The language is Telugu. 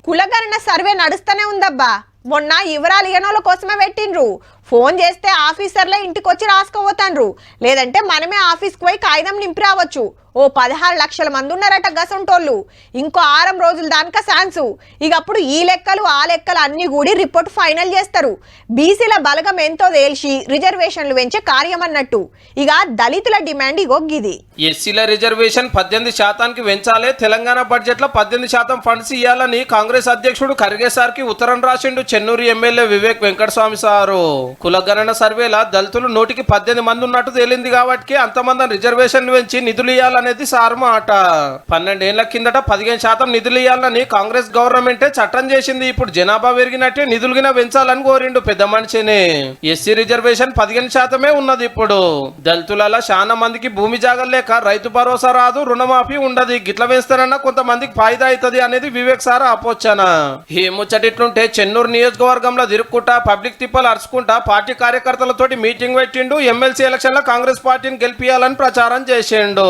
కులగణన సర్వే నడుస్తూనే ఉందబ్బా. మొన్న వివరాలు ఇయనోళ్ళ కోసమే పెట్టిండ్రు. ఫోన్ చేస్తే ఆఫీసర్లే ఇంటికి వచ్చి రాసుకుపోతాండ్రు, లేదంటే మనమే ఆఫీస్కి పోయి కాగితం నింపి రావచ్చు. ఓ 16 లక్షల మంది ఉన్నారట గసంటోళ్ళు. ఇంకో 6 రోజులు దానిక ఛాన్సు. ఇక అప్పుడు ఈ లెక్కలు ఆ లెక్కలు అన్ని కూడి రిపోర్ట్ ఫైనల్ చేస్తారు. బీసీల బలగం ఎంతో తేల్చి రిజర్వేషన్లు పెంచే కార్యం అన్నట్టు. ఇక దళితుల డిమాండ్ ఇగొగ్గిది. ఎస్సీల రిజర్వేషన్ 18% పెంచాలి, తెలంగాణ బడ్జెట్ లో 18% ఫండ్స్ ఇవ్వాలని కాంగ్రెస్ అధ్యక్షుడు ఖర్గే సార్ కి ఉత్తరం రాసిండు చెన్నూరు ఎమ్మెల్యే వివేక్ వెంకటస్వామి సారు. కులగణన సర్వేల దళితులు 100కి 18 మంది ఉన్నట్టు తేలింది కాబట్టి అంతమంది రిజర్వేషన్లు పెంచి నిధులు ఇవ్వాలనేది సార్ మాట. 12 ఏళ్ల కిందట 15% నిధులు ఇవ్వాలని కాంగ్రెస్ గవర్నమెంటే చట్టం చేసింది. ఇప్పుడు జనాభా పెరిగినట్టే నిధులు గిన పెంచాలని కోరిండు పెద్ద మనిషిని. ఎస్సీ రిజర్వేషన్ 15% ఉన్నది. ఇప్పుడు దళితులలో చాలా మందికి భూమి జాగలు లేక రైతు భరోసా రాదు, రుణమాఫీ ఉండదు. గిట్ల వేస్తానన్నా కొంతమందికి ఫాయిదా అవుతుంది అనేది వివేక్ సార్ ఆపోచన. ఈ ముచ్చటిట్లుంటే చెన్నూరు నియోజకవర్గంలో తిరుక్కుంటా పబ్లిక్ తిప్పలు అరుచుకుంటా పార్టీ కార్యకర్తలతోటి మీటింగ్ పెట్టిండు. ఎమ్మెల్సీ ఎలక్షన్ లో కాంగ్రెస్ పార్టీని గెలిపియాలని ప్రచారం చేసిండు.